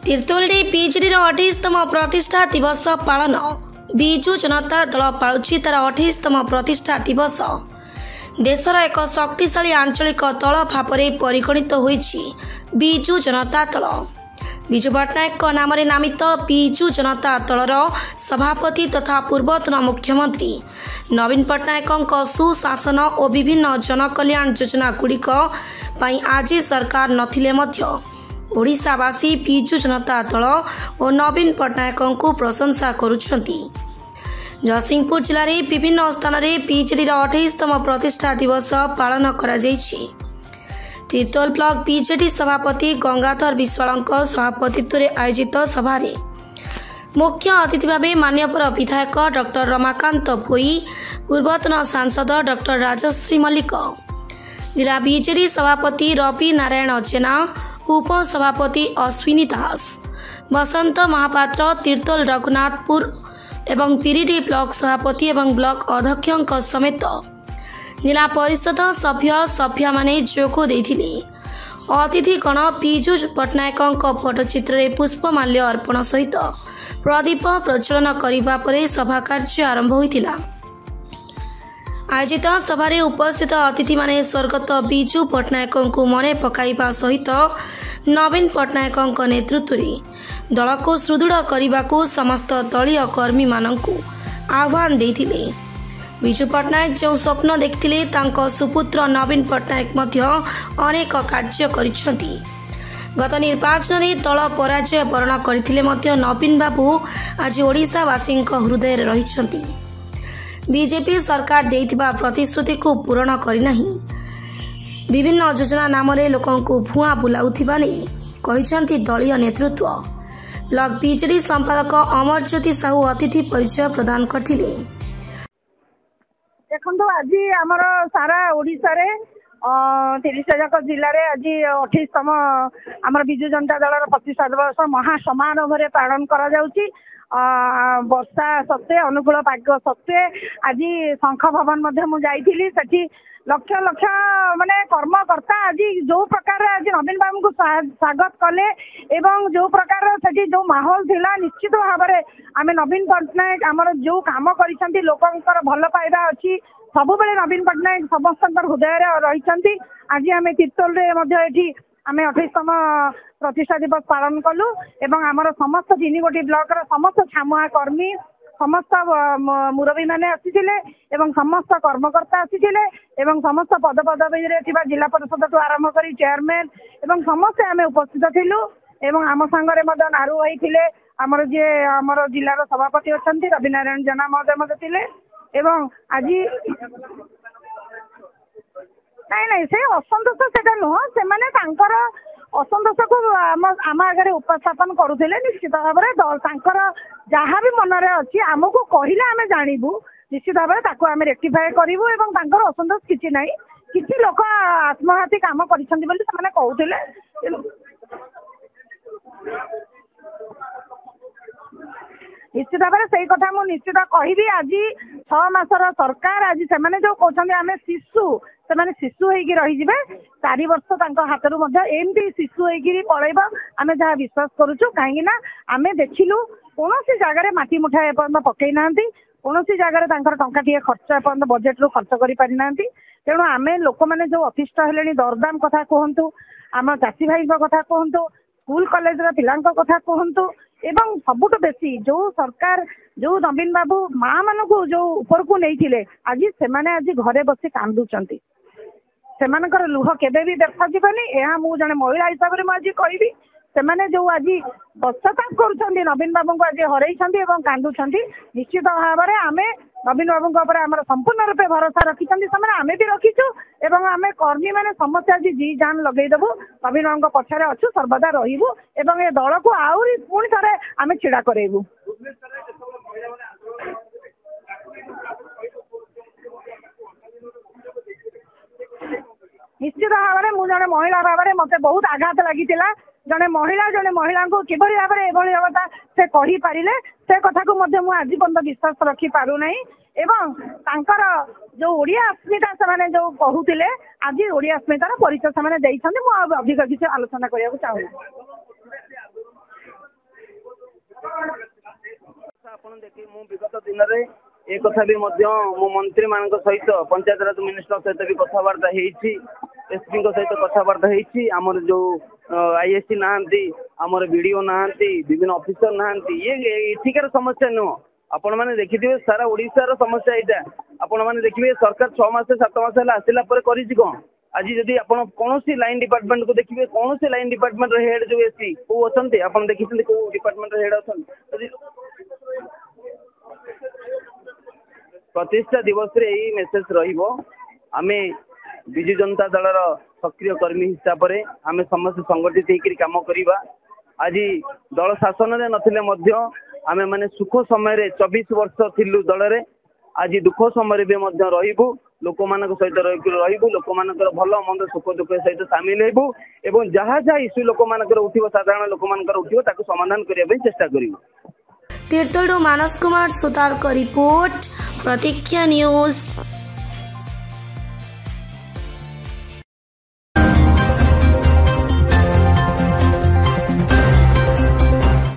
ତିର୍ତ୍ତୋଲରେ ବିଜେଡିର 28ତମ ପ୍ରତିଷ୍ଠା ଦିବସ ପାଳନ। ବିଜୁ ଜନତା ଦଳ ପାଳୁଛି ତାର 28ତମ ପ୍ରତିଷ୍ଠା ଦିବସ। ଦେଶର ଏକ ଶକ୍ତିଶାଳୀ ଆଞ୍ଚଳିକ ଦଳ ଭାବରେ ପରିଗଣିତ ହୋଇଛି ବିଜୁ ଜନତା ଦଳ। ବିଜୁ ପଟ୍ଟନାୟକଙ୍କ ନାମରେ ନାମିତ ବିଜୁ ଜନତା ଦଳର ସଭାପତି ତଥା ପୂର୍ବତନ ମୁଖ୍ୟମନ୍ତ୍ରୀ ନବୀନ ପଟ୍ଟନାୟକଙ୍କ ସୁଶାସନ ଓ ବିଭିନ୍ନ ଜନକଲ୍ୟାଣ ଯୋଜନାଗୁଡ଼ିକ ପାଇଁ ଆଜି ସରକାର ନଥିଲେ ମଧ୍ୟ ଓଡ଼ିଶାବାସୀ ବିଜୁ ଜନତା ଦଳ ଓ ନବୀନ ପଟ୍ଟନାୟକଙ୍କୁ ପ୍ରଶଂସା କରୁଛନ୍ତି। ଜଗତସିଂହପୁର ଜିଲ୍ଲାରେ ବିଭିନ୍ନ ସ୍ଥାନରେ ବିଜେଡିର 28ତମ ପ୍ରତିଷ୍ଠା ଦିବସ ପାଳନ କରାଯାଇଛି। ତିର୍ତ୍ତୋଲ ବ୍ଲକ ବିଜେଡି ସଭାପତି ଗଙ୍ଗାଧର ବିଶ୍ୱାଳଙ୍କ ସଭାପତିତ୍ୱରେ ଆୟୋଜିତ ସଭାରେ ମୁଖ୍ୟ ଅତିଥି ଭାବେ ମାନ୍ୟବର ବିଧାୟକ ଡକ୍ଟର ରମାକାନ୍ତ ଭୋଇ, ପୂର୍ବତନ ସାଂସଦ ଡକ୍ଟର ରାଜଶ୍ରୀ ମଲ୍ଲିକ, ଜିଲ୍ଲା ବିଜେଡି ସଭାପତି ରବି ନାରାୟଣ ଜେନା, ଉପସଭାପତି ଅଶ୍ୱିନୀ ଦାସ, ବସନ୍ତ ମହାପାତ୍ର, ତିର୍ତ୍ତୋଲ ରଘୁନାଥପୁର ଏବଂ ପିରିଡି ବ୍ଲକ ସଭାପତି ଏବଂ ବ୍ଲକ ଅଧ୍ୟକ୍ଷଙ୍କ ସମେତ ଜିଲ୍ଲା ପରିଷଦ ସଭ୍ୟମାନେ ଯୋଗ ଦେଇଥିଲେ। ଅତିଥିଗଣ ବିଜୁ ପଟ୍ଟନାୟକଙ୍କ ଫଟୋଚିତ୍ରରେ ପୁଷ୍ପମାଲ୍ୟ ଅର୍ପଣ ସହିତ ପ୍ରଦୀପ ପ୍ରଜ୍ୱଳନ କରିବା ପରେ ସଭା କାର୍ଯ୍ୟ ଆରମ୍ଭ ହୋଇଥିଲା। ଆୟୋଜିତ ସଭାରେ ଉପସ୍ଥିତ ଅତିଥିମାନେ ସ୍ୱର୍ଗତ ବିଜୁ ପଟ୍ଟନାୟକଙ୍କୁ ମନେ ପକାଇବା ସହିତ ନବୀନ ପଟ୍ଟନାୟକଙ୍କ ନେତୃତ୍ୱରେ ଦଳକୁ ସୁଦୃଢ଼ କରିବାକୁ ସମସ୍ତ ଦଳୀୟ କର୍ମୀମାନଙ୍କୁ ଆହ୍ୱାନ ଦେଇଥିଲେ। ବିଜୁ ପଟ୍ଟନାୟକ ଯେଉଁ ସ୍ୱପ୍ନ ଦେଖିଥିଲେ ତାଙ୍କ ସୁପୁତ୍ର ନବୀନ ପଟ୍ଟନାୟକ ମଧ୍ୟ ଅନେକ କାର୍ଯ୍ୟ କରିଛନ୍ତି। ଗତ ନିର୍ବାଚନରେ ଦଳ ପରାଜୟ ବରଣ କରିଥିଲେ ମଧ୍ୟ ନବୀନ ବାବୁ ଆଜି ଓଡ଼ିଶାବାସୀଙ୍କ ହୃଦୟରେ ରହିଛନ୍ତି। ବିଜେପି ସରକାର ଦେଇଥିବା ପ୍ରତିଶ୍ରୁତିକୁ ପୂରଣ କରିନାହିଁ। ବିଭିନ୍ନ ଯୋଜନା ନାମରେ ଲୋକଙ୍କୁ ଭୁଆଁ ବୁଲାଉଥିବା ନେଇ କହିଛନ୍ତି ଦଳୀୟ ନେତୃତ୍ୱ। ବ୍ଲକ ବିଜେଡି ସମ୍ପାଦକ ଅମରଜ୍ୟୋତି ସାହୁ ଅତିଥି ପରିଚୟ ପ୍ରଦାନ କରିଥିଲେ। ଦେଖନ୍ତୁ, ଆଜି ଆମର ସାରା ଓଡ଼ିଶାରେ 30 ଯାକ ଜିଲ୍ଲାରେ ଆଜି 28ତମ ଆମର ବିଜୁ ଜନତା ଦଳର ପ୍ରତିଷ୍ଠା ଦିବସ ମହା ସମାରୋହରେ ପାଳନ କରାଯାଉଛି। ବର୍ଷା ସତ୍ତ୍ୱେ, ଅନୁକୂଳ ପାଗ ସତ୍ତ୍ୱେ ଆଜି ଶଙ୍ଖ ଭବନ ମଧ୍ୟ ମୁଁ ଯାଇଥିଲି। ସେଠି ଲକ୍ଷ ଲକ୍ଷ ମାନେ କର୍ମକର୍ତ୍ତା ଆଜି ଯୋଉ ପ୍ରକାର ଆଜି ନବୀନ ବାବୁଙ୍କୁ ସ୍ୱାଗତ କଲେ ଏବଂ ଯୋଉ ପ୍ରକାର ସେଠି ଯୋଉ ମାହୋଲ ଥିଲା, ନିଶ୍ଚିତ ଭାବରେ ଆମେ ନବୀନ ପଟ୍ଟନାୟକ ଆମର ଯୋଉ କାମ କରିଛନ୍ତି, ଲୋକଙ୍କର ଭଲ ପାଇବା ଅଛି। ସବୁବେଳେ ନବୀନ ପଟ୍ଟନାୟକ ସମସ୍ତଙ୍କର ହୃଦୟରେ ରହିଛନ୍ତି। ଆଜି ଆମେ ତିର୍ତ୍ତୋଲରେ ମଧ୍ୟ ଏଠି ଆମେ 28ତମ ପ୍ରତିଷ୍ଠା ଦିବସ ପାଳନ କଲୁ ଏବଂ ଆମର ସମସ୍ତ 3ଗୋଟି ବ୍ଲକର ସମସ୍ତ ଛାମୁଆ କର୍ମୀ, ସମସ୍ତ ମୁରବୀ ମାନେ ଆସିଥିଲେ ଏବଂ ସମସ୍ତ କର୍ମକର୍ତ୍ତା ଆସିଥିଲେ ଏବଂ ସମସ୍ତ ପଦପଦବୀରେ ଥିବା ଜିଲ୍ଲା ପରିଷଦଠୁ ଆରମ୍ଭ କରି ଚେୟାରମ୍ୟାନ ଏବଂ ସମସ୍ତେ ଆମେ ଉପସ୍ଥିତ ଥିଲୁ ଏବଂ ଆମ ସାଙ୍ଗରେ ମଧ୍ୟ ନାରୁ ଭାଇ ଥିଲେ, ଆମର ଯିଏ ଆମର ଜିଲ୍ଲାର ସଭାପତି ଅଛନ୍ତି ରବି ନାରାୟଣ ଜେନା ମହୋଦୟ ମଧ୍ୟ ଥିଲେ ଏବଂ ଆଜି ନାଇଁ ସେ ଅସନ୍ତୋଷ ସେଟା ନୁହଁ, ସେମାନେ ତାଙ୍କର ଅସନ୍ତୋଷକୁ ଆମ ଆଗରେ ଉପସ୍ଥାପନ କରୁଥିଲେ। ନିଶ୍ଚିତ ଭାବରେ ତାଙ୍କର ଯାହା ବି ମନରେ ଅଛି ଆମକୁ କହିଲେ ଆମେ ଜାଣିବୁ, ନିଶ୍ଚିତ ଭାବରେ ତାକୁ ଆମେ ରେକ୍ଟିଫାଏ କରିବୁ ଏବଂ ତାଙ୍କର ଅସନ୍ତୋଷ କିଛି ନାହିଁ। କିଛି ଲୋକ ଆତ୍ମଘାତୀ କାମ କରିଛନ୍ତି ବୋଲି ସେମାନେ କହୁଥିଲେ। ନିଶ୍ଚିତ ଭାବରେ ସେଇ କଥା ମୁଁ ନିଶ୍ଚିତ କହିବି। ଆଜି 6 ମାସର ସରକାର, ଆଜି ସେମାନେ ଯୋଉ କହୁଛନ୍ତି ଆମେ ଶିଶୁ, ସେମାନେ ଶିଶୁ ହେଇକି ରହିଯିବେ। 4 ବର୍ଷ ତାଙ୍କ ହାତରୁ ମଧ୍ୟ ଏମିତି ଶିଶୁ ହେଇକି ପଳେଇବ ଆମେ ଯାହା ବିଶ୍ୱାସ କରୁଛୁ। କାହିଁକି ନା ଆମେ ଦେଖିଲୁ କୌଣସି ଜାଗାରେ ମାଟି ମୁଠା ଏପର୍ଯ୍ୟନ୍ତ ପକେଇ ନାହାନ୍ତି, କୌଣସି ଜାଗାରେ ତାଙ୍କର ଟଙ୍କାଟିଏ ଖର୍ଚ୍ଚ ଏପର୍ଯ୍ୟନ୍ତ ବଜେଟରୁ ଖର୍ଚ୍ଚ କରିପାରିନାହାନ୍ତି। ତେଣୁ ଆମେ ଲୋକମାନେ ଯୋଉ ଅତିଷ୍ଠ ହେଲେଣି, ଦରଦାମ କଥା କୁହନ୍ତୁ, ଆମ ଚାଷୀ ଭାଇଙ୍କ କଥା କୁହନ୍ତୁ, ସ୍କୁଲ କଲେଜର ପିଲାଙ୍କ କଥା କୁହନ୍ତୁ ଏବଂ ସବୁଠୁ ବେଶୀ ଯୋଉ ସରକାର ଯୋଉ ନବୀନ ବାବୁ ମା ମାନଙ୍କୁ ଯୋଉ ଉପରକୁ ନେଇଥିଲେ, ଆଜି ସେମାନେ ଆଜି ଘରେ ବସି କାନ୍ଦୁଛନ୍ତି। ସେମାନଙ୍କର ଲୁହ କେବେ ବି ବ୍ୟର୍ଥ ଯିବନି, ଏହା ମୁଁ ଜଣେ ମହିଳା ହିସାବରେ ମୁଁ ଆଜି କହିବି। ସେମାନେ ଯୋଉ ଆଜି ପଶ୍ଚାତାପ କରୁଛନ୍ତି, ନବୀନ ବାବୁଙ୍କୁ ଆଜି ହରେଇଛନ୍ତି ଏବଂ କାନ୍ଦୁଛନ୍ତି। ନିଶ୍ଚିତ ଭାବରେ ଆମେ ନବୀନ ବାବୁଙ୍କ ଉପରେ ଆମର ସମ୍ପୂର୍ଣ୍ଣ ରୂପେ ଭରସା ରଖିଛନ୍ତି, ସେମାନେ ଆମେ ବି ରଖିଛୁ ଏବଂ ଆମେ କର୍ମୀ ମାନେ ସମସ୍ତେ ଆଜି ଜି ଜାନ ଲଗେଇଦେବୁ, ନବୀନ ବାବୁଙ୍କ ପଛରେ ଅଛୁ, ସର୍ବଦା ରହିବୁ ଏବଂ ଏ ଦଳକୁ ଆହୁରି ପୁଣି ଥରେ ଆମେ ଛିଡା କରେଇବୁ। ନିଶ୍ଚିତ ଭାବରେ ମୁଁ ଜଣେ ମହିଳା ଭାବରେ ମତେ ବହୁତ ଆଘାତ ଲାଗିଥିଲା। ଜଣେ ମହିଳାଙ୍କୁ କିଭଳି ଭାବରେ ଏଭଳି ଅବସ୍ଥା ସେ କହିପାରିଲେ, ସେ କଥାକୁ ମଧ୍ୟ ମୁଁ ଆଜି ପର୍ଯ୍ୟନ୍ତ ବିଶ୍ୱାସ ରଖି ପାରୁନାହିଁ ଏବଂ ତାଙ୍କର ଯୋଉ ଓଡିଆ अस्मिता ସେମାନେ ଯୋଉ କହୁଥିଲେ, ଆଜି ଓଡିଆ अस्मिताର ପରିଚୟ ସେମାନେ ଦେଇଛନ୍ତି। ମୁଁ ଆଉ ଅଧିକ କିଛି ଆଲୋଚନା କରିବାକୁ ଚାହୁଁନି। आपण देखि मु विगत दिन रे एक कथा भी मध्य मो मंत्री मानक सहित पंचायत राज मिनिस्टर सहित भी कथबार्ता हेछि एसपी को सहित कथबार्ता हेछि हमर जो आईएससी नाहंती हमर वीडियो नाहंती विभिन्न ऑफिसर नाहंती ये एठिकार समस्या नो आपण माने देखिथिबे सारा ओडिसा रो समस्या एटा आपण माने देखिबे सरकार 6 मास 7 मास हला आसिला पर करिछि कोन आज जदि आपण कोनोसी लाइन डिपार्टमेंट को देखिबे कोनोसी लाइन डिपार्टमेंट रो हेड जो एसपी को अछंती आपण देखिथिले को डिपार्टमेंट रो हेड अछंती प्रतिष्ठा दिवस रे एही मेसेज रहिबो आमे बिजु जनता दल रो सक्रिय कर्मी हिसाब रे आमे समस्त संगठित हेकरी काम करिबा आज दल शासन रे नथिले मध्य आमे माने सुख समय रे 24 वर्ष थिलु दल रे आज दुख समय रे मध्य रहिबु लोक मानक सहित रहिबु लोक मानकर भलो मंद सुख दुख सहित शामिल हेबु एवं जहा जहा इश्यू लोक मानकर उठिबो साधारण लोक मानकर उठिबो ताको समाधान करिया बे चेष्टा करिबु। तीर्थल मानस कुमार सुतार को रिपोर्ट प्रतीक्षा न्यूज।